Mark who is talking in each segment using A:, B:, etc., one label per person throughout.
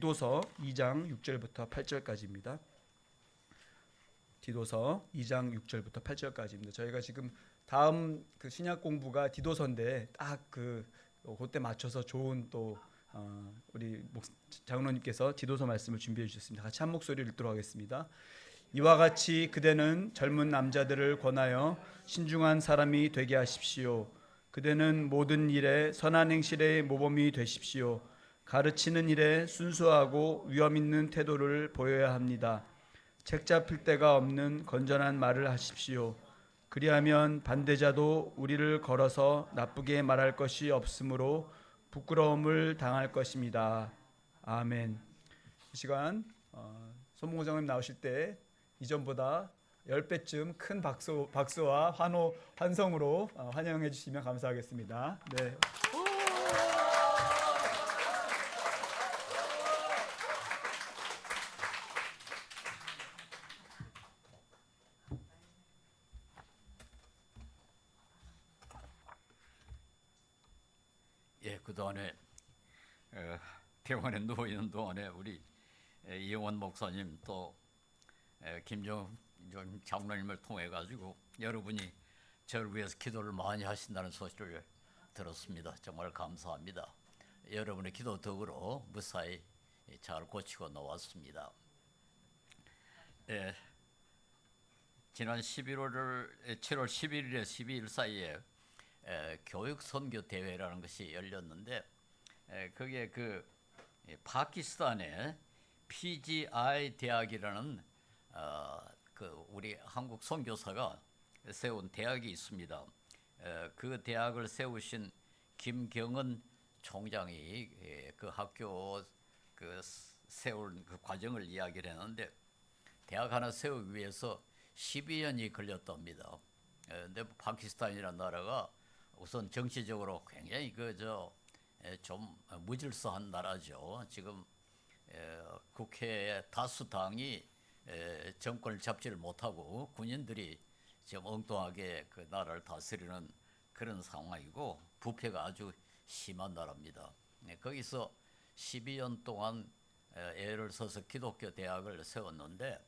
A: 디도서 2장 6절부터 8절까지입니다. 디도서 2장 6절부터 8절까지입니다. 저희가 지금 다음 그 신약 공부가 디도서인데 딱 그때 맞춰서 좋은 또 우리 장로님께서 디도서 말씀을 준비해 주셨습니다. 같이 한 목소리를 읽도록 하겠습니다. 이와 같이 그대는 젊은 남자들을 권하여 신중한 사람이 되게 하십시오. 그대는 모든 일에 선한 행실의 모범이 되십시오. 가르치는 일에 순수하고 위험 있는 태도를 보여야 합니다. 책 잡힐 데가 없는 건전한 말을 하십시오. 그리하면 반대자도 우리를 걸어서 나쁘게 말할 것이 없으므로 부끄러움을 당할 것입니다. 아멘. 이 시간 손봉호 장님 나오실 때 이전보다 10배쯤 큰 박수와 환성으로 환영해 주시면 감사하겠습니다. 네.
B: 그동안에 병원에 누워있는 동안에 우리 이영원 목사님 또 김정은 장로님을 통해 가지고 여러분이 저를 위해서 기도를 많이 하신다는 소식을 들었습니다. 정말 감사합니다. 여러분의 기도 덕으로 무사히 잘 고치고 나왔습니다. 지난 7월 11일에 12일 사이에 교육 선교 대회라는 것이 열렸는데 그게 파키스탄의 PGI 대학이라는 우리 한국 선교사가 세운 대학이 있습니다. 그 대학을 세우신 김경은 총장이 그 학교 세울 그 과정을 이야기를 했는데 대학 하나 세우기 위해서 12년이 걸렸답니다. 근데 파키스탄이라는 나라가 우선 정치적으로 굉장히 좀 무질서한 나라죠. 지금 국회의 다수 당이 정권을 잡지를 못하고 군인들이 지금 엉뚱하게 그 나라를 다스리는 그런 상황이고 부패가 아주 심한 나라입니다. 거기서 12년 동안 애를 써서 기독교 대학을 세웠는데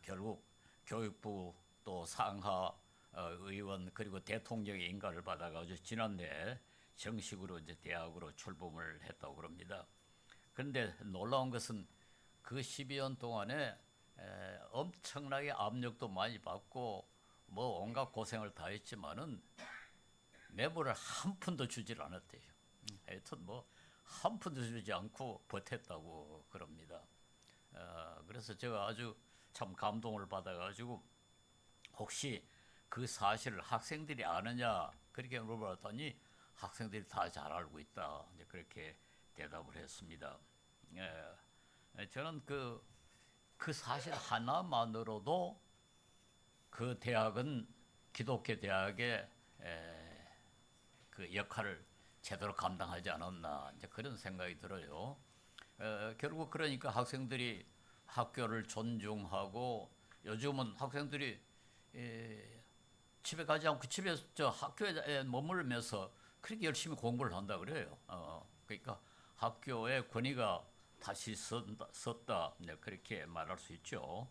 B: 결국 교육부 또 상하 의원 그리고 대통령의 인가를 받아가지고 지난해 정식으로 이제 대학으로 출범을 했다고 그럽니다. 그런데 놀라운 것은 그 12년 동안에 엄청나게 압력도 많이 받고 뭐 온갖 고생을 다 했지만은 매물을 한 푼도 주질 않았대요. 하여튼 뭐 한 푼도 주지 않고 버텼다고 그럽니다. 그래서 제가 아주 참 감동을 받아가지고 혹시 그 사실을 학생들이 아느냐 그렇게 물어봤더니 학생들이 다 잘 알고 있다 이제 그렇게 대답을 했습니다. 저는 그 사실 하나만으로도 그 대학은 기독교 대학의 그 역할을 제대로 감당하지 않았나 이제 그런 생각이 들어요. 결국 그러니까 학생들이 학교를 존중하고 요즘은 학생들이 집에 가지 않고 집에서 학교에 머물면서 그렇게 열심히 공부를 한다 그래요. 그러니까 학교의 권위가 다시 섰다 그렇게 말할 수 있죠.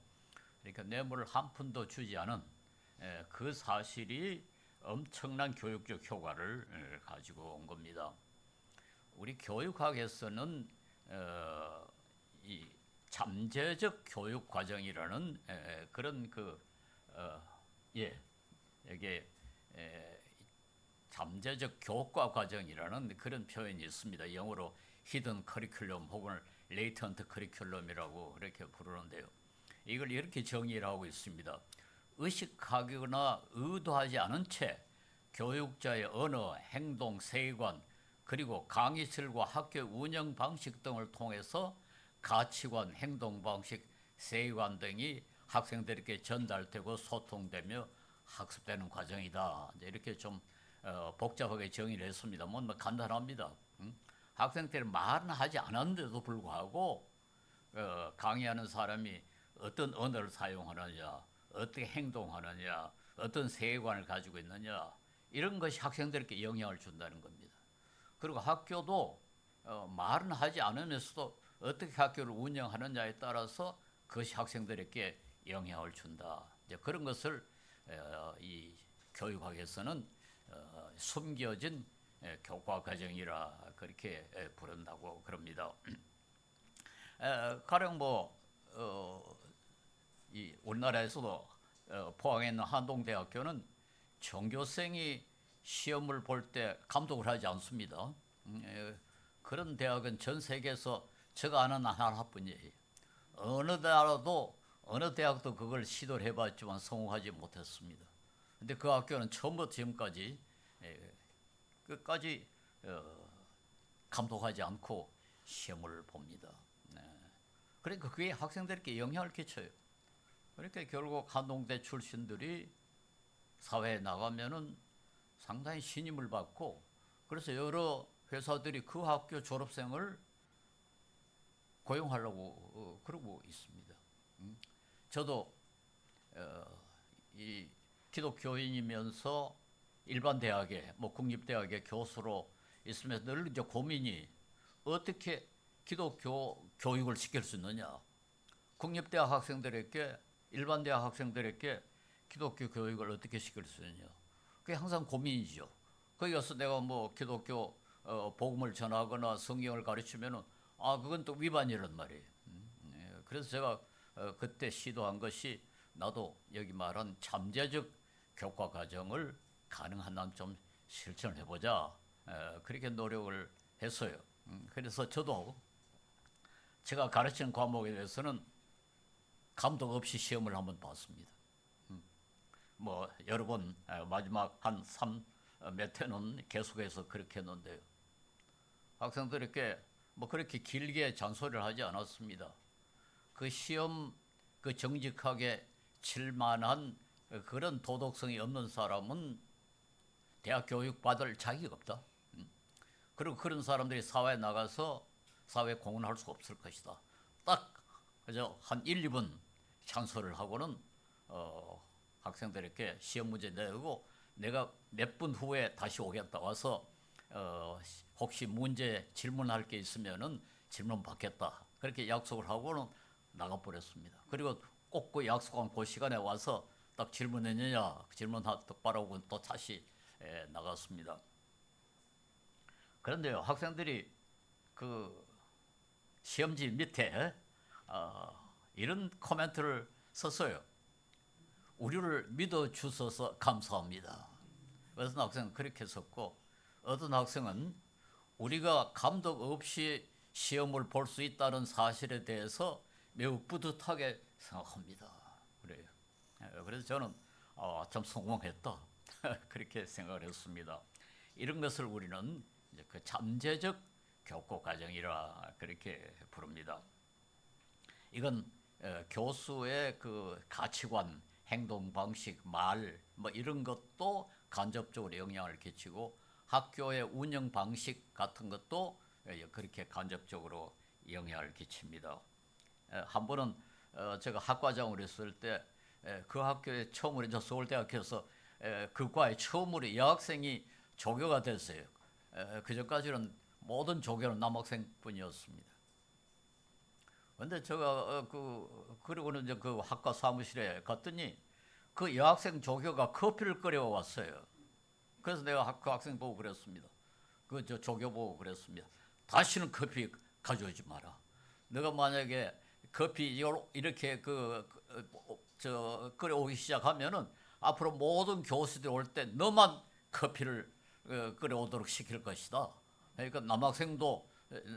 B: 그러니까 뇌물을 한 푼도 주지 않은 그 사실이 엄청난 교육적 효과를 가지고 온 겁니다. 우리 교육학에서는 이 잠재적 교육 과정이라는 그런 이게 잠재적 교과 과정이라는 그런 표현이 있습니다. 영어로 히든 커리큘럼 혹은 레이턴트 커리큘럼이라고 그렇게 부르는데요. 이걸 이렇게 정의를 하고 있습니다. 의식하거나 의도하지 않은 채 교육자의 언어, 행동, 세관 그리고 강의실과 학교 운영 방식 등을 통해서 가치관, 행동 방식, 세관 등이 학생들에게 전달되고 소통되며 학습되는 과정이다. 이렇게 좀 복잡하게 정의를 했습니다. 뭐 간단합니다. 학생들이 말은 하지 않았는데도 불구하고 강의하는 사람이 어떤 언어를 사용하느냐, 어떻게 행동하느냐, 어떤 세계관을 가지고 있느냐 이런 것이 학생들에게 영향을 준다는 겁니다. 그리고 학교도 말은 하지 않으면서도 어떻게 학교를 운영하느냐에 따라서 그것이 학생들에게 영향을 준다. 이제 그런 것을 이 교육학에서는 숨겨진 교과 과정이라 그렇게 부른다고 그럽니다. 가령 이 우리나라에서도 포항에 있는 한동대학교는 전교생이 시험을 볼 때 감독을 하지 않습니다. 그런 대학은 전 세계에서 제가 아는 하나뿐이에요. 어느 나라도 어느 대학도 그걸 시도를 해봤지만 성공하지 못했습니다. 근데 그 학교는 처음부터 지금까지 끝까지 감독하지 않고 시험을 봅니다. 그러니까 그게 학생들에게 영향을 끼쳐요. 그러니까 결국 한동대 출신들이 사회에 나가면은 상당히 신임을 받고, 그래서 여러 회사들이 그 학교 졸업생을 고용하려고 그러고 있습니다. 저도 이 기독교인이면서 일반 대학에 국립대학의 교수로 있으면서 늘 이제 고민이 어떻게 기독교 교육을 시킬 수 있느냐. 국립대학 학생들에게 일반 대학 학생들에게 기독교 교육을 어떻게 시킬 수 있느냐. 그게 항상 고민이죠. 거기 가서 내가 기독교 복음을 전하거나 성경을 가르치면은 그건 또 위반이란 말이에요. 그래서 제가 그때 시도한 것이 나도 여기 말한 잠재적 교과 과정을 가능한 한 좀 실천을 해보자. 그렇게 노력을 했어요. 그래서 저도 제가 가르치는 과목에 대해서는 감독 없이 시험을 한번 봤습니다. 여러 번 마지막 한 몇 회는 계속해서 그렇게 했는데요. 학생들에게 그렇게 길게 잔소리를 하지 않았습니다. 그 시험 그 정직하게 칠 만한 그런 도덕성이 없는 사람은 대학 교육 받을 자격이 없다. 그리고 그런 사람들이 사회에 나가서 사회 공헌할 수 없을 것이다. 딱 그저 한 1, 2분 잔소리를 하고는 학생들에게 시험 문제 내고 내가 몇 분 후에 다시 오겠다 와서 혹시 문제 질문할 게 있으면은 질문 받겠다. 그렇게 약속을 하고는 나가버렸습니다. 그리고 꼭 그 약속한 그 시간에 와서 딱 질문했느냐 질문 똑바로 하고 또 다시 나갔습니다. 그런데요, 학생들이 그 시험지 밑에 이런 코멘트를 썼어요. 우리를 믿어주셔서 감사합니다. 어떤 학생은 그렇게 썼고, 어떤 학생은 우리가 감독 없이 시험을 볼 수 있다는 사실에 대해서 매우 뿌듯하게 생각합니다. 그래요. 그래서 저는 참 성공했다. 그렇게 생각을 했습니다. 이런 것을 우리는 이제 그 잠재적 교과 과정이라 그렇게 부릅니다. 이건 교수의 그 가치관, 행동 방식, 말 이런 것도 간접적으로 영향을 끼치고 학교의 운영 방식 같은 것도 그렇게 간접적으로 영향을 끼칩니다. 한 번은 제가 학과장으로 했을 때 그 학교에 처음으로 이제 서울대학교에서 그 과에 처음으로 여학생이 조교가 됐어요. 그 전까지는 모든 조교는 남학생뿐이었습니다. 근데 제가 그리고는 이제 그 학과 사무실에 갔더니 그 여학생 조교가 커피를 끓여 왔어요. 그래서 내가 그 학생 보고 그랬습니다. 그 조교 보고 그랬습니다. 다시는 커피 가져오지 마라. 내가 만약에 커피 이렇게 끓여오기 시작하면은 앞으로 모든 교수들이 올 때 너만 커피를 끓여오도록 시킬 것이다. 그러니까 남학생도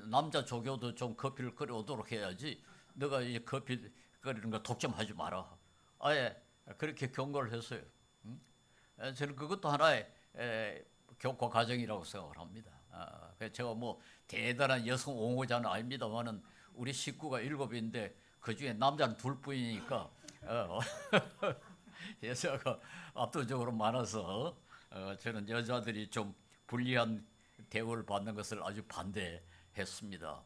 B: 남자 조교도 좀 커피를 끓여오도록 해야지. 너가 이제 커피 끓이는 거 독점하지 마라. 아예 그렇게 경고를 했어요. 저는 그것도 하나의 교과 과정이라고 생각을 합니다. 제가 대단한 여성 옹호자는 아닙니다만은 우리 식구가 7인데 그 중에 남자는 2뿐이니까 여자가 압도적으로 많아서 저는 여자들이 좀 불리한 대우를 받는 것을 아주 반대했습니다.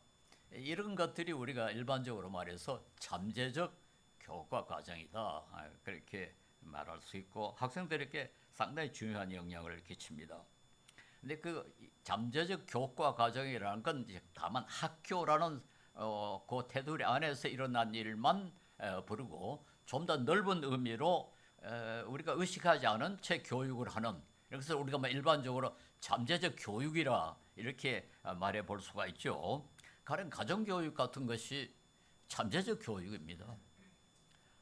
B: 이런 것들이 우리가 일반적으로 말해서 잠재적 교과 과정이다. 그렇게 말할 수 있고 학생들에게 상당히 중요한 영향을 끼칩니다. 근데 그 잠재적 교과 과정이라는 건 이제 다만 학교라는 그 테두리 안에서 일어난 일만 부르고 좀 더 넓은 의미로 우리가 의식하지 않은 채 교육을 하는, 그래서 우리가 뭐 일반적으로 잠재적 교육이라 이렇게 말해 볼 수가 있죠. 가정교육 같은 것이 잠재적 교육입니다.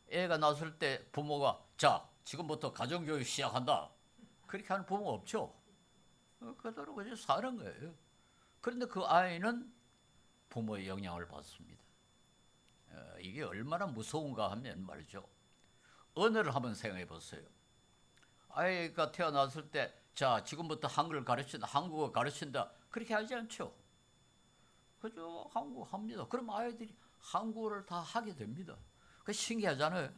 B: 애가 낳았을 때 부모가 자 지금부터 가정교육 시작한다 그렇게 하는 부모 없죠. 그대로 그냥 사는 거예요. 그런데 그 아이는 부모의 영향을 받습니다. 이게 얼마나 무서운가 하면 말이죠. 언어를 한번 생각해 보세요. 아이가 태어났을 때 자 지금부터 한글을 가르친다, 한국어 가르친다 그렇게 하지 않죠. 그죠? 한국어 합니다. 그럼 아이들이 한국어를 다 하게 됩니다. 그 신기하잖아요.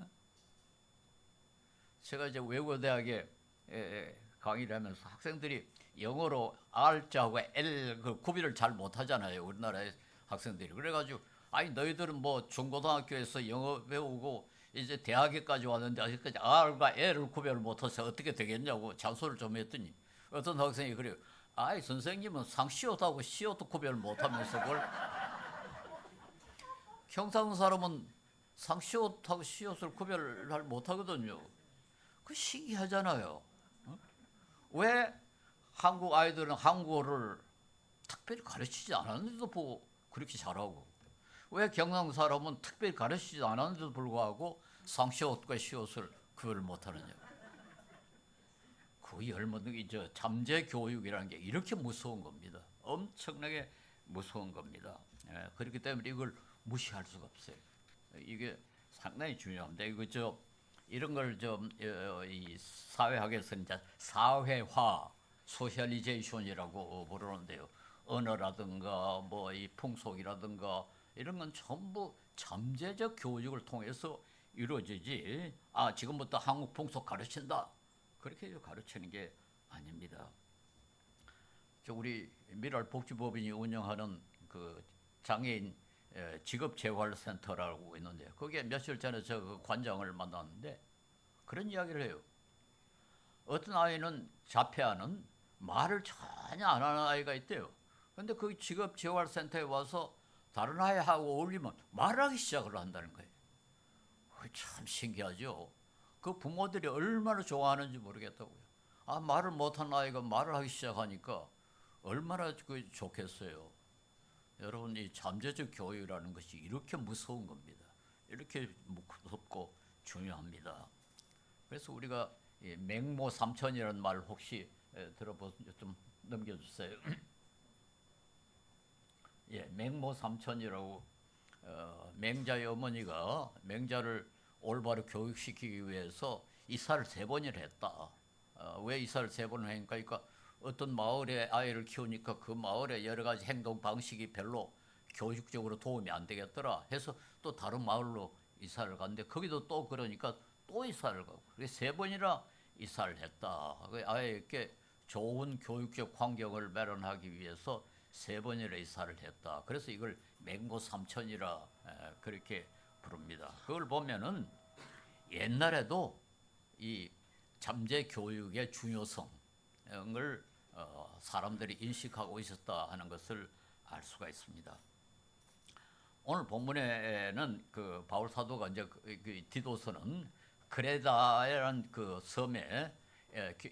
B: 제가 이제 외국어대학에 강의를 하면서 학생들이 영어로 R자하고 L 그 구별을 잘 못하잖아요. 우리나라의 학생들이. 그래가지고 아니 너희들은 뭐 중고등학교에서 영어 배우고 이제 대학에까지 왔는데 아직까지 R과 L을 구별을 못해서 어떻게 되겠냐고 잔소리를 좀 했더니 어떤 학생이 그래요. 아이 선생님은 상시옷하고 시옷도 구별을 못하면서 뭘 경상도 사람은 상시옷하고 시옷을 구별을 못하거든요. 그 신기하잖아요. 왜 한국 아이들은 한국어를 특별히 가르치지 않았는데도 그렇게 잘하고 왜 경상도 사람은 특별히 가르치지 않았는데도 불구하고 상시옷과 시옷을 구별을 못하느냐. 그 열모든 잠재 교육이라는 게 이렇게 무서운 겁니다. 엄청나게 무서운 겁니다. 그렇기 때문에 이걸 무시할 수가 없어요. 이게 상당히 중요합니다. 이거 이런 걸 이 사회학에서는 이제 사회화, 소셜리제이션이라고 부르는데요. 언어라든가 뭐 이 풍속이라든가 이런 건 전부 잠재적 교육을 통해서 이루어지지. 아 지금부터 한국 풍속 가르친다. 그렇게 가르치는 게 아닙니다. 우리 미랄복지법인이 운영하는 그 장애인 직업재활센터라고 있는데 거기에 며칠 전에 저 그 관장을 만났는데 그런 이야기를 해요. 어떤 아이는 자폐아는 말을 전혀 안 하는 아이가 있대요. 그런데 그 직업재활센터에 와서 다른 아이하고 어울리면 말을 하기 시작을 한다는 거예요. 참 신기하죠. 그 부모들이 얼마나 좋아하는지 모르겠다고요. 아 말을 못하는 아이가 말을 하기 시작하니까 얼마나 좋겠어요. 여러분 이 잠재적 교육이라는 것이 이렇게 무서운 겁니다. 이렇게 무섭고 중요합니다. 그래서 우리가 맹모 삼천이라는 말 혹시 들어보신 좀 넘겨주세요. 예, 맹모 삼천이라고 맹자의 어머니가 맹자를 올바로 교육시키기 위해서 이사를 3번이나 했다. 왜 이사를 3번을 하니까 그러니까 어떤 마을에 아이를 키우니까 그 마을의 여러 가지 행동 방식이 별로 교육적으로 도움이 안 되겠더라 해서 또 다른 마을로 이사를 갔는데 거기도 또 그러니까 또 이사를 가고 그래서 3번이나 이사를 했다. 아이에게 좋은 교육적 환경을 마련하기 위해서 3번이나 이사를 했다. 그래서 이걸 맹고삼천이라 그렇게 부릅니다. 그걸 보면은 옛날에도 이 잠재 교육의 중요성을 사람들이 인식하고 있었다 하는 것을 알 수가 있습니다. 오늘 본문에는 그 바울 사도가 이제 그 디도서는 크레다라는 그 섬에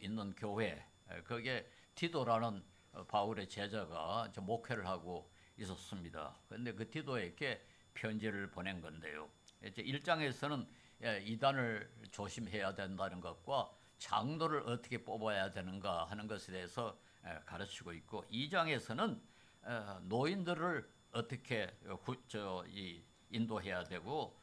B: 있는 교회 거기에 디도라는 바울의 제자가 목회를 하고 있었습니다. 그런데 그 디도에게 편지를 보낸 건데요. 이제 1장에서는 이단을 조심해야 된다는 것과 장로를 어떻게 뽑아야 되는가 하는 것에 대해서 가르치고 있고 2장에서는 노인들을 어떻게 인도해야 되고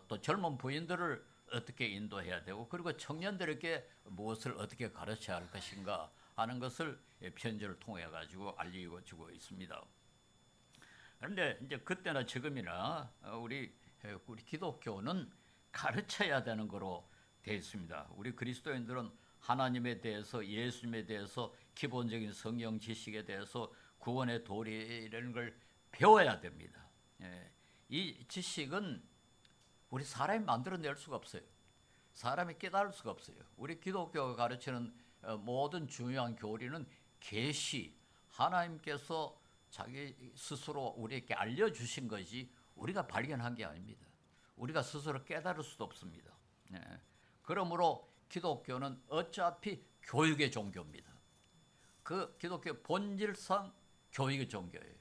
B: 또 젊은 부인들을 어떻게 인도해야 되고 그리고 청년들에게 무엇을 어떻게 가르쳐야 할 것인가 하는 것을 편지를 통해 가지고 알려주고 있습니다. 그런데 이제 그때나 지금이나 우리 기독교는 가르쳐야 되는 거로 되어 있습니다. 우리 그리스도인들은 하나님에 대해서 예수님에 대해서 기본적인 성경 지식에 대해서 구원의 도리라는 걸 배워야 됩니다. 이 지식은 우리 사람이 만들어낼 수가 없어요. 사람이 깨달을 수가 없어요. 우리 기독교가 가르치는 모든 중요한 교리는 계시, 하나님께서 자기 스스로 우리에게 알려주신 것이 우리가 발견한 게 아닙니다. 우리가 스스로 깨달을 수도 없습니다. 네. 그러므로 기독교는 어차피 교육의 종교입니다. 그 기독교 본질상 교육의 종교예요.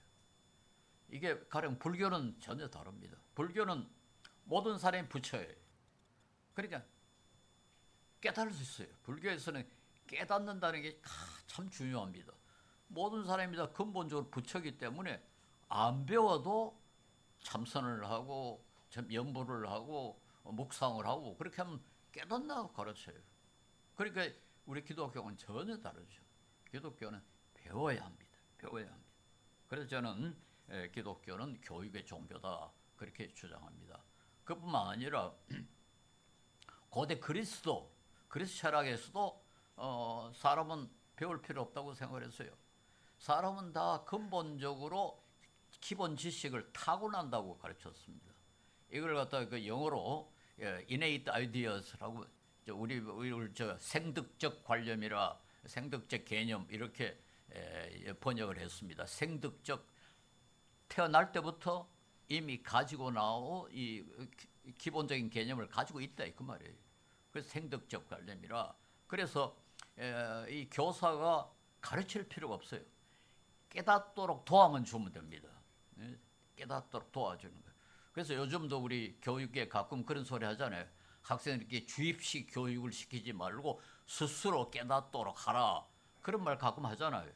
B: 이게 가령 불교는 전혀 다릅니다. 불교는 모든 사람이 부처예요. 그러니까 깨달을 수 있어요. 불교에서는 깨닫는다는 게 참 중요합니다. 모든 사람이 다 근본적으로 부처이기 때문에 안 배워도 참선을 하고 연보를 하고 묵상을 하고 그렇게 하면 깨닫나 가르쳐요. 그러니까 우리 기독교는 전혀 다르죠. 기독교는 배워야 합니다. 배워야 합니다. 그래서 저는 기독교는 교육의 종교다 그렇게 주장합니다. 그뿐만 아니라 고대 그리스 철학에서도 사람은 배울 필요 없다고 생각을 했어요. 사람은 다 근본적으로 기본 지식을 타고난다고 가르쳤습니다. 이걸 갖다가 그 영어로 innate ideas라고 우리 생득적 관념이라 생득적 개념 이렇게 번역을 했습니다. 생득적 태어날 때부터 이미 가지고 나오 이 기본적인 개념을 가지고 있다 그 말이에요. 그래서 생득적 관념이라 그래서 이 교사가 가르칠 필요가 없어요. 깨닫도록 도와만 주면 됩니다. 깨닫도록 도와주는 거예요. 그래서 요즘도 우리 교육에 가끔 그런 소리 하잖아요. 학생들에게 주입식 교육을 시키지 말고 스스로 깨닫도록 하라. 그런 말 가끔 하잖아요.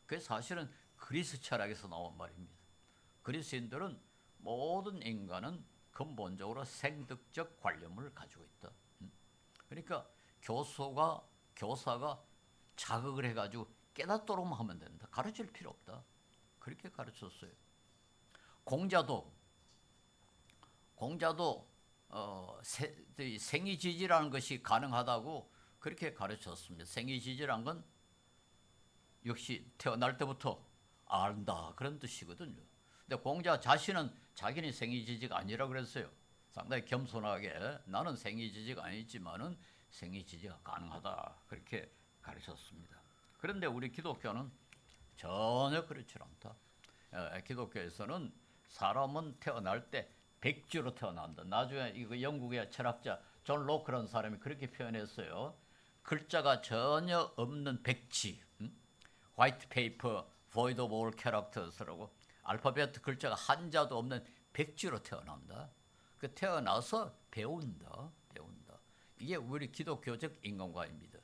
B: 그게 사실은 그리스 철학에서 나온 말입니다. 그리스인들은 모든 인간은 근본적으로 생득적 관념을 가지고 있다. 그러니까 교사가 자극을 해가지고 깨닫도록만 하면 된다. 가르칠 필요 없다. 그렇게 가르쳤어요. 공자도 생이지지라는 것이 가능하다고 그렇게 가르쳤습니다. 생이지지란 건 역시 태어날 때부터 안다 그런 뜻이거든요. 근데 공자 자신은 자기는 생이지지가 아니라 그랬어요. 상당히 겸손하게 나는 생이지지가 아니지만은 생이지지가 가능하다 그렇게 가르쳤습니다. 그런데 우리 기독교는 전혀 그렇지 않다. 기독교에서는 사람은 태어날 때 백지로 태어난다. 나중에 이거 영국의 철학자 존 로크라는 사람이 그렇게 표현했어요. 글자가 전혀 없는 백지, 화이트 페이퍼, void of all characters라고 알파벳 글자가 한자도 없는 백지로 태어난다. 그 태어나서 배운다. 이게 우리 기독교적 인간관입니다.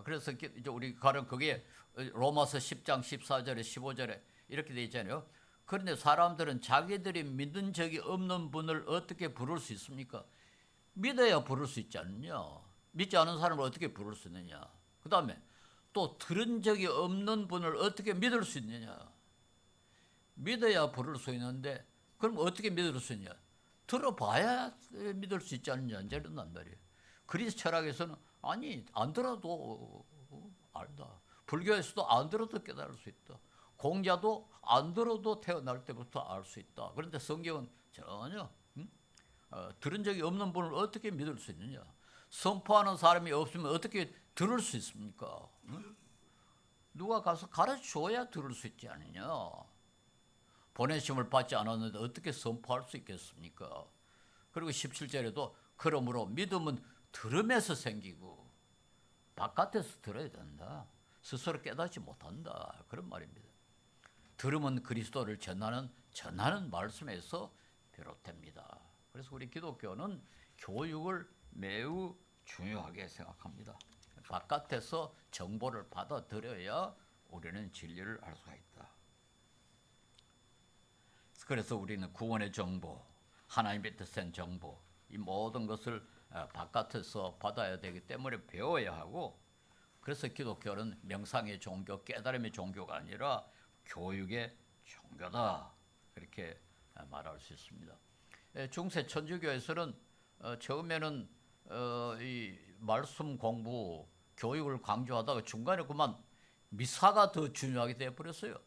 B: 그래서 우리 가령 그게 로마서 10장 14절에 15절에 이렇게 돼 있잖아요. 그런데 사람들은 자기들이 믿은 적이 없는 분을 어떻게 부를 수 있습니까? 믿어야 부를 수 있지 않느냐. 믿지 않은 사람을 어떻게 부를 수 있느냐. 그 다음에 또 들은 적이 없는 분을 어떻게 믿을 수 있느냐. 믿어야 부를 수 있는데 그럼 어떻게 믿을 수 있냐. 들어봐야 믿을 수 있지 않느냐. 이제 이런단 말이에요. 그리스 철학에서는 아니 안 들어도 알다. 불교에서도 안 들어도 깨달을 수 있다. 공자도 안 들어도 태어날 때부터 알 수 있다. 그런데 성경은 전혀 들은 적이 없는 분을 어떻게 믿을 수 있느냐. 선포하는 사람이 없으면 어떻게 들을 수 있습니까? 누가 가서 가르쳐줘야 들을 수 있지 않느냐. 보내심을 받지 않았는데 어떻게 선포할 수 있겠습니까? 그리고 17절에도 그러므로 믿음은 들음에서 생기고 바깥에서 들어야 된다. 스스로 깨닫지 못한다. 그런 말입니다. 들음은 그리스도를 전하는 말씀에서 비롯됩니다. 그래서 우리 기독교는 교육을 매우 중요하게 생각합니다. 바깥에서 정보를 받아들여야 우리는 진리를 알 수가 있다. 그래서 우리는 구원의 정보, 하나님의 뜻의 정보, 이 모든 것을 바깥에서 받아야 되기 때문에 배워야 하고, 그래서 기독교는 명상의 종교, 깨달음의 종교가 아니라 교육의 종교다. 그렇게 말할 수 있습니다. 중세 천주교에서는 처음에는 이 말씀 공부, 교육을 강조하다가 중간에 그만 미사가 더 중요하게 되어버렸어요.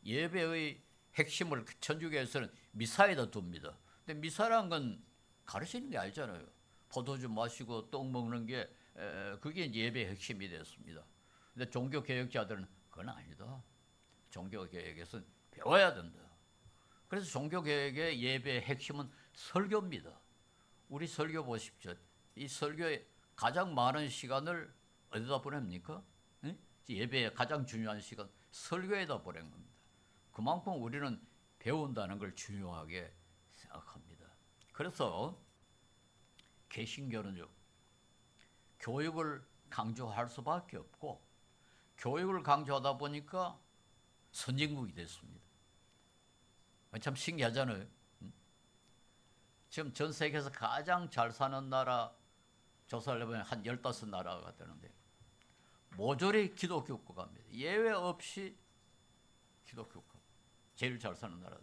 B: 예배의 핵심을 천주교에서는 미사에다 둡니다. 근데 미사란 건 가르치는 게 아니잖아요. 포도주 마시고 떡 먹는 게 그게 예배의 핵심이 됐습니다. 근데 종교 개혁자들은 그건 아니다. 종교 개혁에서는 배워야 된다. 그래서 종교 개혁의 예배의 핵심은 설교입니다. 우리 설교 보십시오. 이 설교에 가장 많은 시간을 어디다 보냅니까? 응? 예배의 가장 중요한 시간 설교에다 보낸 겁니다. 그만큼 우리는 배운다는 걸 중요하게 생각합니다. 그래서 개신교는요, 교육을 강조할 수밖에 없고, 교육을 강조하다 보니까 선진국이 됐습니다. 참 신기하잖아요. 지금 전 세계에서 가장 잘 사는 나라 조사를 해보면 한 15나라가 되는데 모조리 기독교 국가입니다. 예외 없이 기독교 국가. 제일 잘 사는 나라들.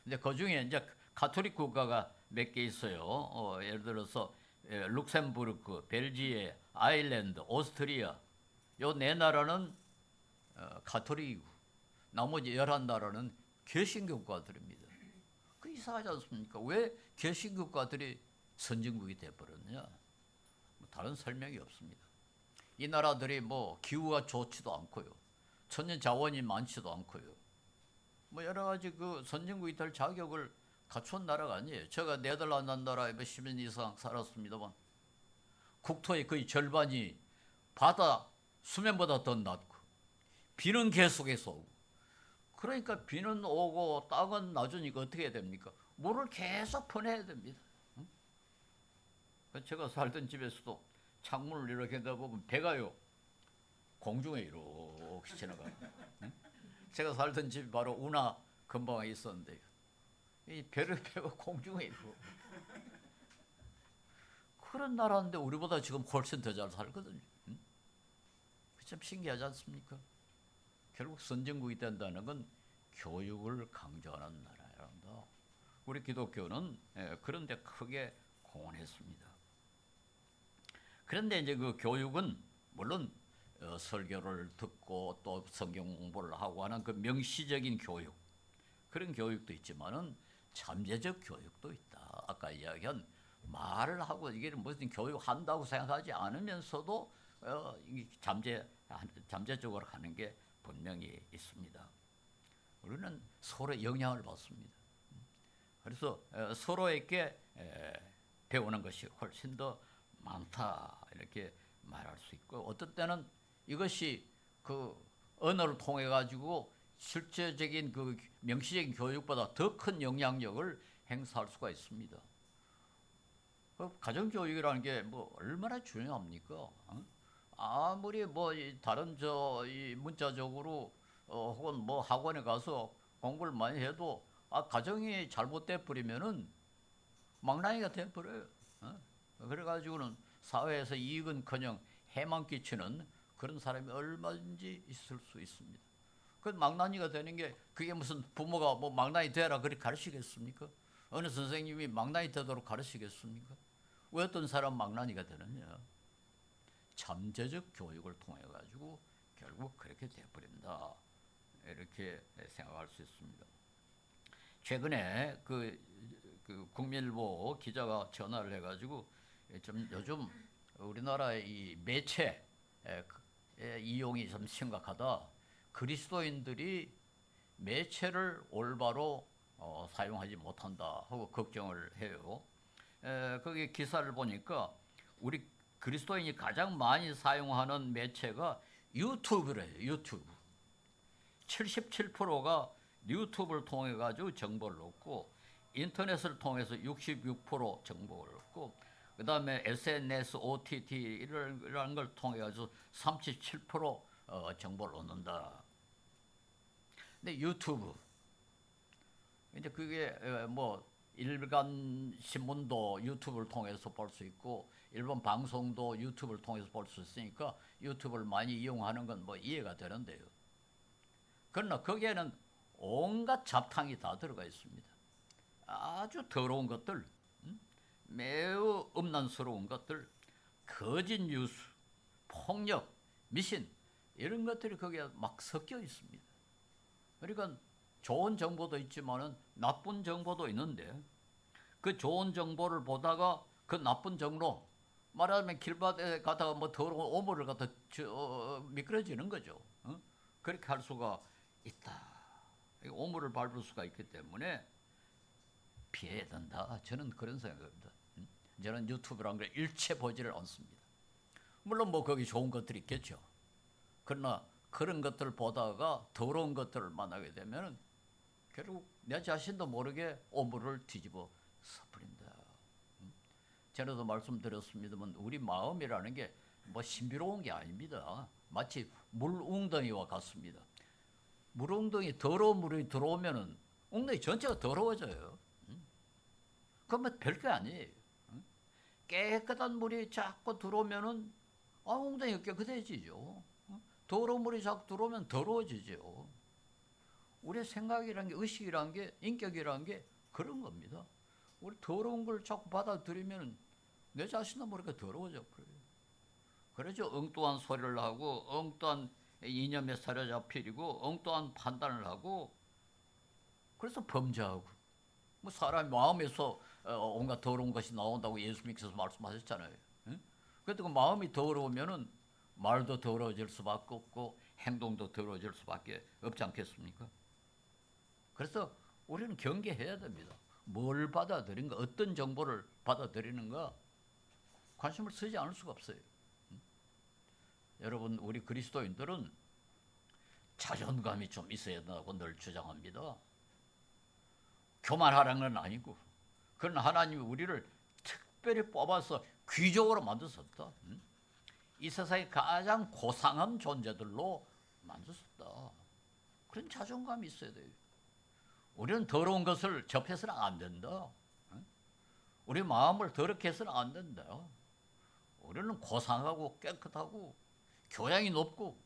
B: 근데 그중에 이제 가톨릭 국가가 몇 개 있어요. 예를 들어서 룩셈부르크, 벨기에, 아일랜드, 오스트리아. 요 네 나라는 가톨릭이고 나머지 11나라는 개신교 국가들입니다. 그 이상하지 않습니까? 왜 개신교 국가들이 선진국이 돼버렸냐? 다른 설명이 없습니다. 이 나라들이 뭐 기후가 좋지도 않고요, 천연 자원이 많지도 않고요, 뭐 여러 가지 그 선진국이 될 자격을 갖춘 나라가 아니에요. 제가 네덜란드 나라에 10년 이상 살았습니다만 국토의 거의 절반이 바다 수면보다 더 낮고 비는 계속해서 오고, 그러니까 비는 오고 땅은 낮으니까 어떻게 해야 됩니까? 물을 계속 퍼내야 됩니다. 제가 살던 집에서도 창문을 이렇게 내다보면 배가요 공중에 이렇게 지나가요. 제가 살던 집이 바로 운하 근방에 있었는데 이 배가 공중에 있고, 그런 나라인데 우리보다 지금 훨씬 더 잘 살거든요. 참 신기하지 않습니까? 결국 선진국이 된다는 건 교육을 강조하는 나라란다. 우리 기독교는 그런 데 크게 공헌했습니다. 그런데 이제 그 교육은 물론 설교를 듣고 또 성경 공부를 하고 하는 그 명시적인 교육, 그런 교육도 있지만은 잠재적 교육도 있다. 아까 이야기한 말을 하고 이게 무슨 교육한다고 생각하지 않으면서도 잠재적으로 하는 게 분명히 있습니다. 우리는 서로 영향을 받습니다. 그래서 서로에게 배우는 것이 훨씬 더 많다 이렇게 말할 수 있고, 어떤 때는 이것이 그 언어를 통해 가지고 실제적인 그 명시적인 교육보다 더 큰 영향력을 행사할 수가 있습니다. 가정교육이라는 게 뭐 얼마나 중요합니까? 아무리 뭐 다른 이 문자적으로 혹은 뭐 학원에 가서 공부를 많이 해도 가정이 잘못돼 버리면은 망나니가 돼 버려요. 그래가지고는 사회에서 이익은커녕 해만 끼치는 그런 사람이 얼마든지 있을 수 있습니다. 그 망나니가 되는 게 그게 무슨 부모가 뭐 망나니 되라 그렇게 가르치겠습니까? 어느 선생님이 망나니 되도록 가르치겠습니까? 왜 어떤 사람 망나니가 되느냐? 잠재적 교육을 통해 가지고 결국 그렇게 돼버린다 이렇게 생각할 수 있습니다. 최근에 그 국민일보 기자가 전화를 해가지고 좀 요즘 우리나라의 이 매체 이용이 좀 심각하다. 그리스도인들이 매체를 올바로 사용하지 못한다 하고 걱정을 해요. 거기 기사를 보니까 우리 그리스도인이 가장 많이 사용하는 매체가 유튜브래요. 유튜브. 77%가 유튜브를 통해 가지고 정보를 얻고, 인터넷을 통해서 66% 정보를 얻고, 그 다음에 SNS, OTT 이런 걸 통해 가지고 37% 정보를 얻는다. 근데 유튜브, 이제 그게 뭐 일간 신문도 유튜브를 통해서 볼 수 있고 일본 방송도 유튜브를 통해서 볼 수 있으니까 유튜브를 많이 이용하는 건 뭐 이해가 되는데요. 그러나 거기에는 온갖 잡탕이 다 들어가 있습니다. 아주 더러운 것들, 매우 음란스러운 것들, 거짓 뉴스, 폭력, 미신 이런 것들이 거기에 막 섞여 있습니다. 그러니까 좋은 정보도 있지만은 나쁜 정보도 있는데 그 좋은 정보를 보다가 그 나쁜 정보로 말하자면 길바닥에 가다가 뭐 더러운 오물을 갖다 미끄러지는 거죠. 그렇게 할 수가 있다. 오물을 밟을 수가 있기 때문에 피해야 된다. 저는 그런 생각입니다. 저는 유튜브라는 걸 일체 보지를 않습니다. 물론 뭐 거기 좋은 것들이 있겠죠. 그러나 그런 것들을 보다가 더러운 것들을 만나게 되면 결국 내 자신도 모르게 오물을 뒤집어 써버린다. 전에도 말씀드렸습니다만 우리 마음이라는 게 뭐 신비로운 게 아닙니다. 마치 물웅덩이와 같습니다. 물웅덩이 더러운 물이 들어오면은 웅덩이 전체가 더러워져요. 그러면 별게 아니에요. 깨끗한 물이 자꾸 들어오면은 웅덩이가 깨끗해지죠. 더러운 물이 자꾸 들어오면 더러워지죠. 우리의 생각이란 게, 의식이란 게, 인격이란 게 그런 겁니다. 우리 더러운 걸 자꾸 받아들이면 내 자신도 모르게 더러워져 버려요. 그래서 엉뚱한 소리를 하고 엉뚱한 이념에 사로잡히고 엉뚱한 판단을 하고 그래서 범죄하고 뭐 사람 마음에서 온갖 더러운 것이 나온다고 예수님께서 말씀하셨잖아요. 그래도 그 마음이 더러우면은 말도 더러워질 수밖에 없고 행동도 더러워질 수밖에 없지 않겠습니까? 그래서 우리는 경계해야 됩니다. 뭘 받아들인가, 어떤 정보를 받아들이는가 관심을 쓰지 않을 수가 없어요. 여러분, 우리 그리스도인들은 자존감이 좀 있어야 된다고 늘 주장합니다. 교만하라는 건 아니고, 그러나 하나님이 우리를 특별히 뽑아서 귀족으로 만드셨다. 이 세상의 가장 고상한 존재들로 만드셨다. 그런 자존감이 있어야 돼요. 우리는 더러운 것을 접해서는 안 된다. 우리 마음을 더럽게 해서는 안 된다. 우리는 고상하고 깨끗하고 교양이 높고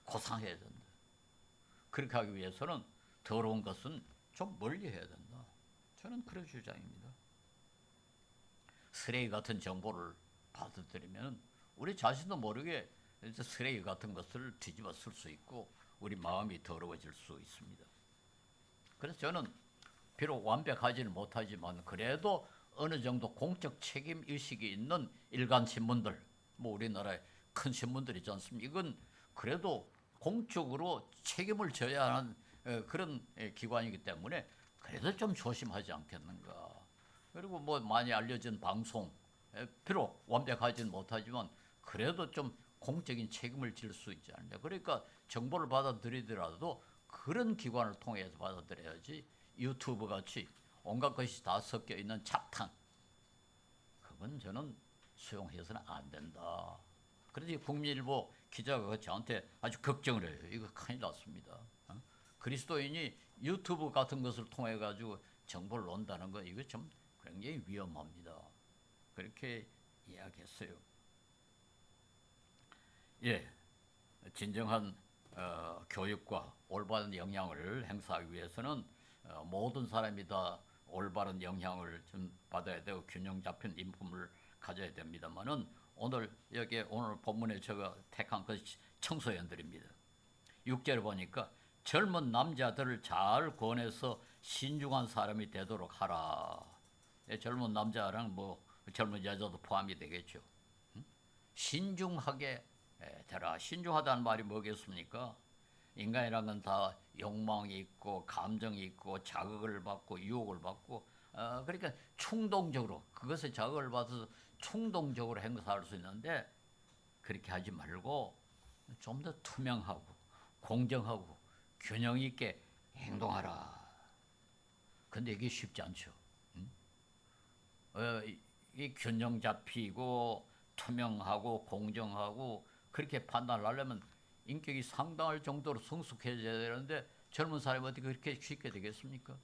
B: 고상해야 된다. 그렇게 하기 위해서는 더러운 것은 좀 멀리 해야 된다. 저는 그런 주장입니다. 쓰레기 같은 정보를 받아들이면 우리 자신도 모르게 쓰레기 같은 것을 뒤집어 쓸 수 있고 우리 마음이 더러워질 수 있습니다. 그래서 저는 비록 완벽하지는 못하지만 그래도 어느 정도 공적 책임 의식이 있는 일간 신문들, 뭐 우리나라에 큰 신문들 있지 않습니까? 이건 그래도 공적으로 책임을 져야 하는 그런 기관이기 때문에 그래도 좀 조심하지 않겠는가. 그리고 뭐 많이 알려진 방송, 비록 완벽하지는 못하지만 그래도 좀 공적인 책임을 질 수 있지 않냐. 그러니까 정보를 받아들이더라도 그런 기관을 통해서 받아들여야지 유튜브 같이 온갖 것이 다 섞여 있는 잡탕, 그건 저는 수용해서는 안 된다. 그래서 국민일보 기자가 저한테 아주 걱정을 해요. 이거 큰일 났습니다. 그리스도인이 유튜브 같은 것을 통해 가지고 정보를 논다는 거 이거 좀 굉장히 위험합니다. 그렇게 이야기했어요. 예, 진정한 교육과 올바른 영향을 행사하기 위해서는 모든 사람이 다 올바른 영향을 좀 받아야 되고 균형 잡힌 인품을 가져야 됩니다만은 오늘 본문에 제가 택한 것이 청소년들입니다. 6절을 보니까 젊은 남자들을 잘 권해서 신중한 사람이 되도록 하라. 젊은 남자랑 뭐 젊은 여자도 포함이 되겠죠. 신중하게 되라. 신중하다는 말이 뭐겠습니까? 인간이란 건 다 욕망이 있고 감정이 있고 자극을 받고 유혹을 받고 그러니까 충동적으로 그것에 자극을 받아서 충동적으로 행사할 수 있는데 그렇게 하지 말고 좀 더 투명하고 공정하고 균형 있게 행동하라. 근데 이게 쉽지 않죠. 이 균형 잡히고 투명하고 공정하고 그렇게 판단을 하려면 인격이 상당할 정도로 성숙해져야 되는데 젊은 사람이 어떻게 그렇게 쉽게 되겠습니까?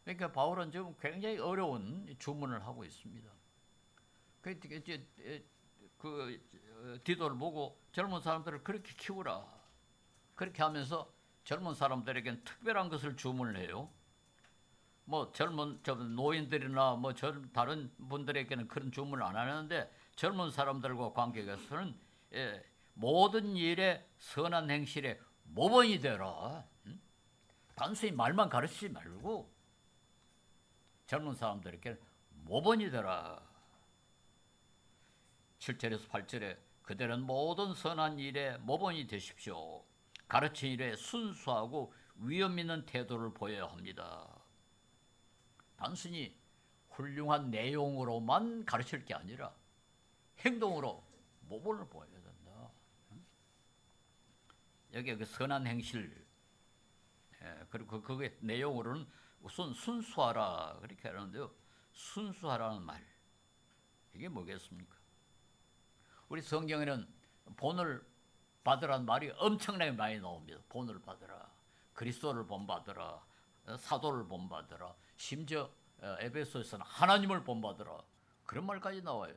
B: 그러니까 바울은 지금 굉장히 어려운 주문을 하고 있습니다. 디도를 보고 젊은 사람들을 그렇게 키우라. 그렇게 하면서 젊은 사람들에게는 특별한 것을 주문을 해요. 뭐 노인들이나 뭐 다른 분들에게는 그런 주문을 안 하는데 젊은 사람들과 관계에서는 모든 일에 선한 행실에 모범이 되라. 단순히 말만 가르치지 말고 젊은 사람들에게 모범이 되라. 7절에서 8절에 그들은 모든 선한 일에 모범이 되십시오. 가르친 일에 순수하고 위험 있는 태도를 보여야 합니다. 단순히 훌륭한 내용으로만 가르칠 게 아니라 행동으로 모범을 보여야 된다. 여기 그 선한 행실, 그리고 그게 내용으로는 우선 순수하라 그렇게 하는데요. 순수하라는 말, 이게 뭐겠습니까? 우리 성경에는 본을 받으라는 말이 엄청나게 많이 나옵니다. 본을 받으라, 그리스도를 본받으라, 사도를 본받으라, 심지어 에베소에서는 하나님을 본받으라, 그런 말까지 나와요.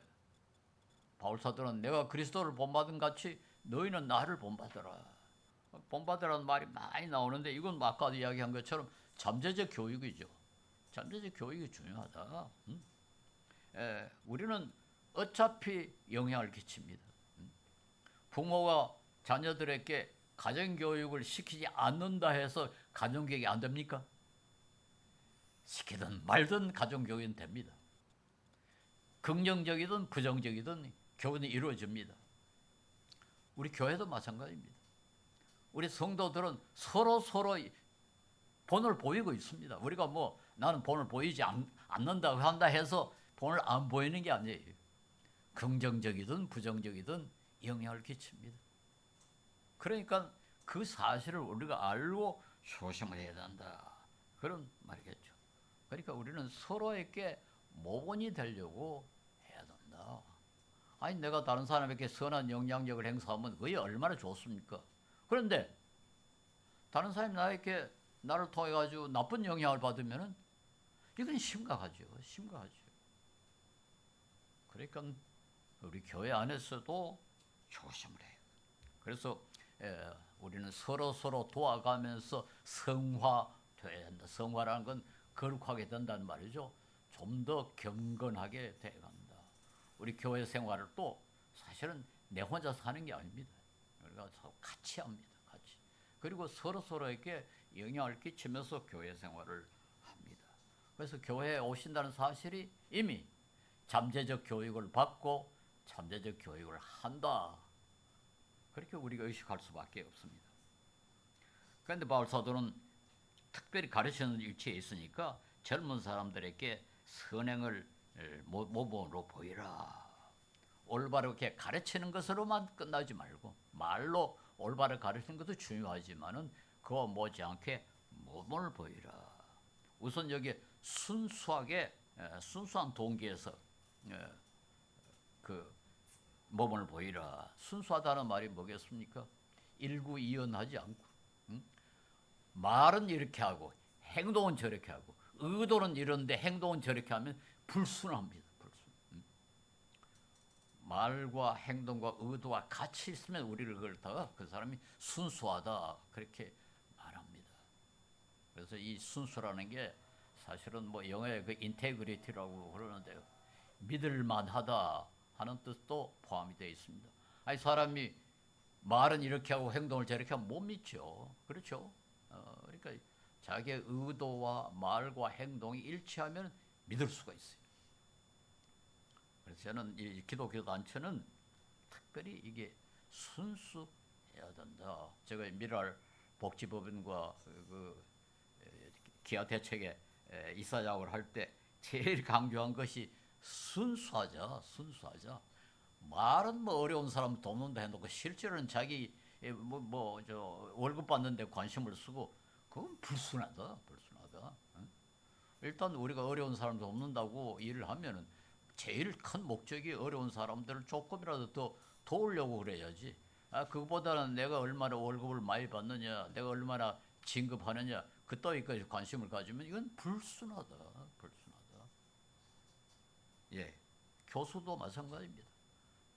B: 바울 사도는 내가 그리스도를 본받은 같이 너희는 나를 본받으라. 본받으라는 말이 많이 나오는데 이건 아까 이야기한 것처럼 잠재적 교육이죠. 잠재적 교육이 중요하다. 우리는 어차피 영향을 끼칩니다. 부모가 자녀들에게 가정교육을 시키지 않는다 해서 가정교육이 안 됩니까? 시키든 말든 가정교육은 됩니다. 긍정적이든 부정적이든 교훈이 이루어집니다. 우리 교회도 마찬가지입니다. 우리 성도들은 서로 본을 보이고 있습니다. 우리가 뭐 나는 본을 보이지 않는다고 한다 해서 본을 안 보이는 게 아니에요. 긍정적이든 부정적이든 영향을 끼칩니다. 그러니까 그 사실을 우리가 알고 조심을 해야 된다. 그런 말이겠죠. 그러니까 우리는 서로에게 모범이 되려고 해야 된다. 아니 내가 다른 사람에게 선한 영향력을 행사하면 그게 얼마나 좋습니까? 그런데 다른 사람이 나를 통해 가지고 나쁜 영향을 받으면은 이건 심각하죠. 심각하죠. 그러니까 우리 교회 안에서도 조심을 해요. 그래서 우리는 서로 도와가면서 성화돼야 한다. 성화라는 건 거룩하게 된다는 말이죠. 좀 더 경건하게 돼간다. 우리 교회 생활을 또 사실은 내 혼자 사는 게 아닙니다. 우리가 같이 합니다. 같이. 그리고 서로에게 영향을 끼치면서 교회 생활을 합니다. 그래서 교회에 오신다는 사실이 이미 잠재적 교육을 받고 잠재적 교육을 한다. 그렇게 우리가 의식할 수밖에 없습니다. 그런데 바울 사도는 특별히 가르치는 일치에 있으니까 젊은 사람들에게 선행을 모범으로 보이라. 올바르게 가르치는 것으로만 끝나지 말고 말로 올바르게 가르치는 것도 중요하지만은 그와 못지않게 모범을 보이라. 우선 여기 순수한 동기에서 그 모범을 보이라. 순수하다는 말이 뭐겠습니까? 일구이연하지 않고 말은 이렇게 하고 행동은 저렇게 하고 의도는 이런데 행동은 저렇게 하면 불순합니다. 말과 행동과 의도가 같이 있으면 우리를 그렇다가 그 사람이 순수하다 그렇게 말합니다. 그래서 이 순수라는 게 사실은 뭐 영어에 그 인테그리티라고 그러는데요. 믿을만하다 하는 뜻도 포함이 되어 있습니다. 아니 사람이 말은 이렇게 하고 행동을 저렇게 하면 못 믿죠. 그렇죠? 그러니까 자기의 의도와 말과 행동이 일치하면 믿을 수가 있어요. 그래서 저는 이 기독교 단체는 특별히 이게 순수해야 된다. 제가 미랄 복지법인과 그 기아 대책에 이사장을 할 때 제일 강조한 것이 순수하자. 말은 뭐 어려운 사람 돕는다 해놓고 실제로는 자기 월급 받는데 관심을 쓰고 그건 불순하다. 일단 우리가 어려운 사람 돕는다고 일을 하면은 제일 큰 목적이 어려운 사람들을 조금이라도 더 도우려고 그래야지. 그거보다는 내가 얼마나 월급을 많이 받느냐, 내가 얼마나 진급하느냐, 그 따위까지 관심을 가지면 이건 불순하다. 예, 교수도 마찬가지입니다.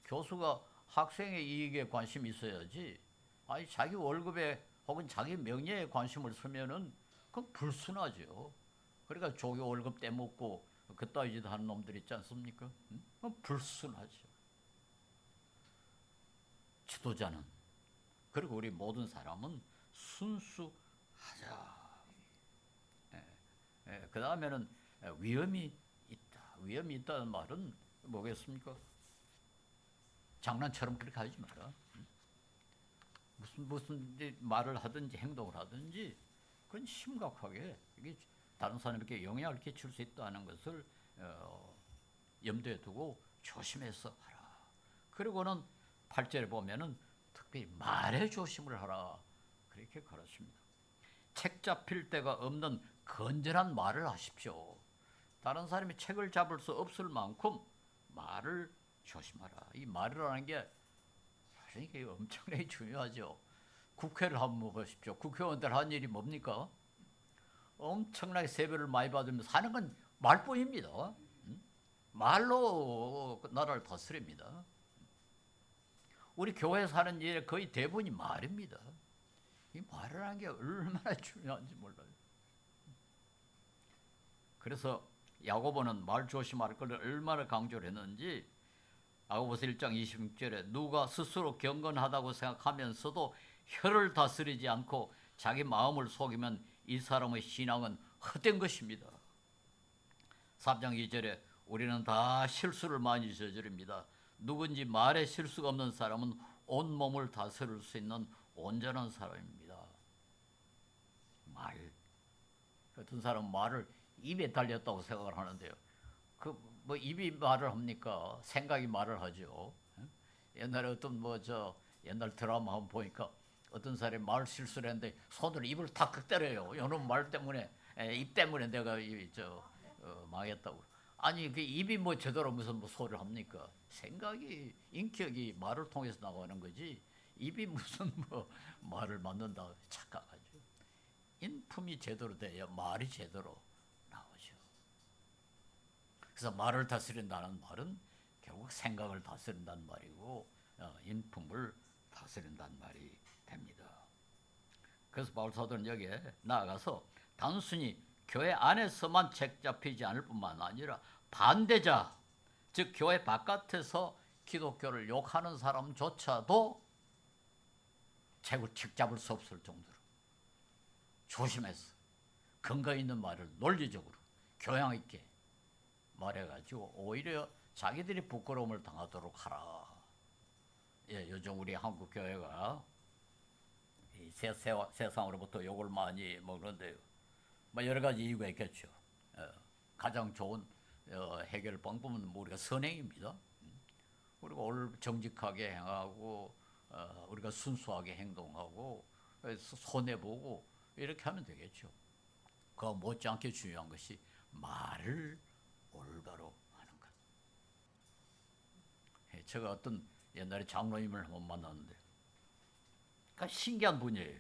B: 교수가 학생의 이익에 관심이 있어야지. 아니 자기 월급에 혹은 자기 명예에 관심을 쓰면은 그건 불순하죠. 그러니까 조교 월급 떼먹고 그따위 짓 하는 놈들 있지 않습니까? 불순하죠. 지도자는 그리고 우리 모든 사람은 순수하자. 그 다음에는 위험이 있다. 위험이 있다는 말은 뭐겠습니까? 장난처럼 그렇게 하지 마라. 무슨 이제 말을 하든지 행동을 하든지 그건 심각하게 이게 다른 사람에게 영향을 끼칠 수 있다는 것을 염두에 두고 조심해서 하라. 그리고는 8절에 보면은 특별히 말에 조심을 하라. 그렇게 가르칩니다. 책 잡힐 데가 없는 건전한 말을 하십시오. 다른 사람이 책을 잡을 수 없을 만큼 말을 조심하라. 이 말이라는 게 사실 이게 엄청나게 중요하죠. 국회를 한번 보십시오. 국회의원들 한 일이 뭡니까? 엄청나게 세배를 많이 받으면서 하는 건 말뿐입니다. 말로 나라를 다스립니다. 우리 교회에서 하는 일 거의 대부분이 말입니다. 이 말이라는 게 얼마나 중요한지 몰라요. 그래서 야고보는 말 조심할 걸 얼마나 강조를 했는지 야고보서 1장 26절에 누가 스스로 경건하다고 생각하면서도 혀를 다스리지 않고 자기 마음을 속이면 이 사람의 신앙은 헛된 것입니다. 3장 2절에 우리는 다 실수를 많이 저지릅니다. 누군지 말에 실수가 없는 사람은 온 몸을 다스릴 수 있는 온전한 사람입니다. 말. 어떤 사람은 말을 입에 달렸다고 생각을 하는데요. 그 뭐 입이 말을 합니까? 생각이 말을 하죠. 옛날에 어떤 옛날 드라마 한번 보니까 어떤 사람이 말 실수를 했는데 손으로 입을 탁 때려요. 이놈 말 때문에 입 때문에 내가 망했다고. 아니 그 입이 뭐 제대로 무슨 소리를 합니까? 생각이 인격이 말을 통해서 나가는 거지. 입이 무슨 말을 만든다 착각하죠. 인품이 제대로 돼야 말이 제대로 나오죠. 그래서 말을 다스린다는 말은 결국 생각을 다스린다는 말이고 인품을 다스린다는 말이 됩니다. 그래서 바울 사도는 여기에 나아가서 단순히 교회 안에서만 책 잡히지 않을 뿐만 아니라 반대자, 즉 교회 바깥에서 기독교를 욕하는 사람조차도 책을 책 잡을 수 없을 정도로 조심해서 근거 있는 말을 논리적으로 교양 있게 말해가지고 오히려 자기들이 부끄러움을 당하도록 하라. 예, 요즘 우리 한국 교회가 이 세상으로부터 욕을 많이 먹는데요. 뭐 여러 가지 이유가 있겠죠. 가장 좋은 해결 방법은 우리가 선행입니다. 우리가 오늘 정직하게 행하고 우리가 순수하게 행동하고 손해보고 이렇게 하면 되겠죠. 그거 못지않게 중요한 것이 말을 올바로 하는 것. 제가 어떤 옛날에 장로님을 한번 만났는데 그러니까 신기한 분이에요.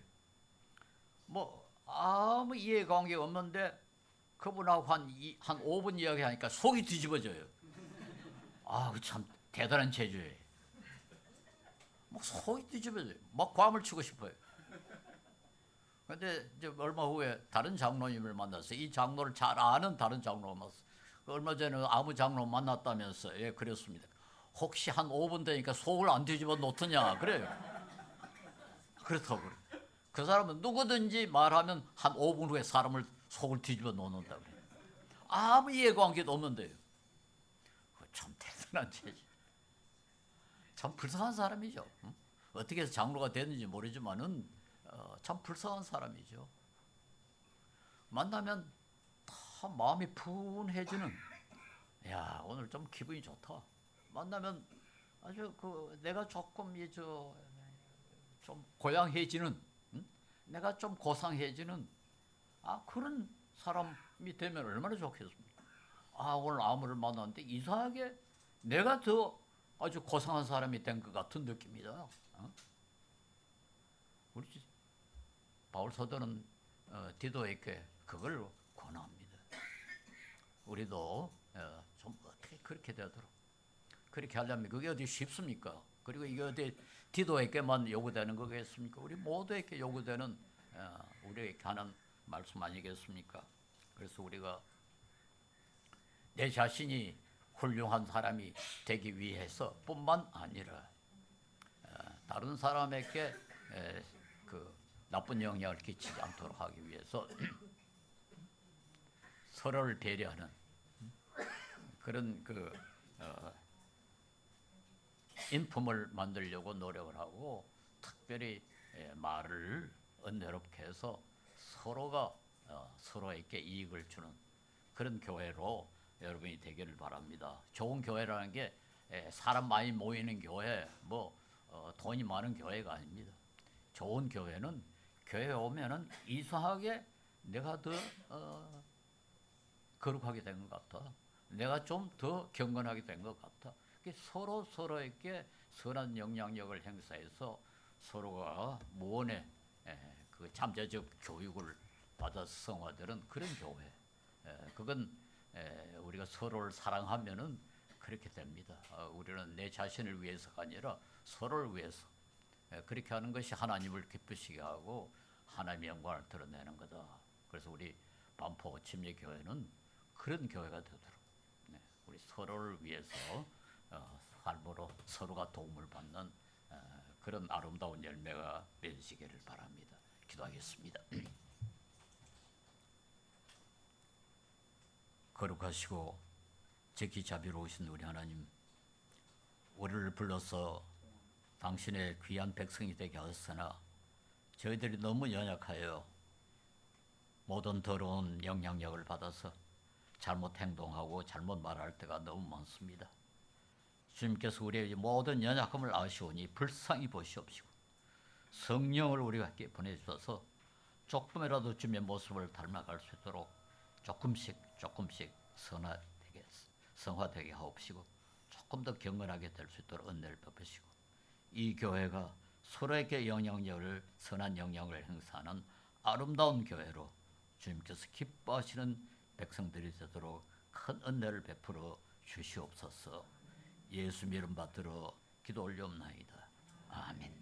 B: 뭐 아무 이해관계가 없는데 그분하고 한 5분 이야기하니까 속이 뒤집어져요. 아, 참 대단한 재주예요. 막 속이 뒤집어져요. 막 괌을 치고 싶어요. 근데 이제 얼마 후에 다른 장로님을 만났어요. 이 장로를 잘 아는 다른 장로를 만났어요. 얼마 전에 아무 장로 만났다면서 예, 그랬습니다. 혹시 한 5분 되니까 속을 안 뒤집어 놓더냐 그래요. 그렇다고 그래요. 그 사람은 누구든지 말하면 한 5분 후에 사람을 속을 뒤집어 놓는다 그래요. 아무 이해관계도 없는데요. 참 대단한 체질. 참 불쌍한 사람이죠. 어떻게 해서 장로가 됐는지 모르지만은 참 불쌍한 사람이죠. 만나면 다 마음이 푼해지는. 야, 오늘 좀 기분이 좋다. 만나면 아주 내가 조금 좀 고향해지는, 내가 좀 고상해지는 그런 사람이 되면 얼마나 좋겠습니까? 오늘 아무를 만났는데 이상하게 내가 더 아주 고상한 사람이 된 것 같은 느낌이다. 우리 바울 사도는 디도에게 그걸 권합니다. 우리도 좀 어떻게 그렇게 되도록 그렇게 하려면 그게 어디 쉽습니까? 그리고 이게 어디 디도에게만 요구되는 거겠습니까? 우리 모두에게 요구되는 우리에게 하는 말씀 아니겠습니까? 그래서 우리가 내 자신이 훌륭한 사람이 되기 위해서 뿐만 아니라 다른 사람에게 나쁜 영향을 끼치지 않도록 하기 위해서 서로를 배려하는 그런 인품을 만들려고 노력을 하고 특별히 말을 은혜롭게 해서 서로가 서로에게 이익을 주는 그런 교회로 여러분이 되기를 바랍니다. 좋은 교회라는 게 사람 많이 모이는 교회, 돈이 많은 교회가 아닙니다. 좋은 교회는 교회에 오면은 이상하게 내가 더 거룩하게 된 것 같아. 내가 좀 더 경건하게 된 것 같아. 서로 서로에게 선한 영향력을 행사해서 서로가 무언의 그 잠재적 교육을 받아서 성화되는 그런 교회. 그건 우리가 서로를 사랑하면은 그렇게 됩니다. 우리는 내 자신을 위해서가 아니라 서로를 위해서 그렇게 하는 것이 하나님을 기쁘시게 하고 하나님의 영광을 드러내는 거다. 그래서 우리 반포 침례교회는 그런 교회가 되도록 우리 서로를 위해서 삶으로 서로가 도움을 받는 그런 아름다운 열매가 맺으시기를 바랍니다. 기도하겠습니다. 거룩하시고 지키 자비로우신 우리 하나님, 우리를 불러서 당신의 귀한 백성이 되게 하셨으나 저희들이 너무 연약하여 모든 더러운 영향력을 받아서 잘못 행동하고 잘못 말할 때가 너무 많습니다. 주님께서 우리의 모든 연약함을 아시오니 불쌍히 보시옵시고 성령을 우리에게 보내주셔서 조금이라도 주님의 모습을 닮아갈 수 있도록 조금씩 성화되게 하옵시고 조금 더 경건하게 될 수 있도록 은혜를 베푸시고 이 교회가 서로에게 영향력을 선한 영향을 행사하는 아름다운 교회로 주님께서 기뻐하시는 백성들이 되도록 큰 은혜를 베풀어 주시옵소서. 예수 이름 받들어 기도 올려옵나이다. 아멘.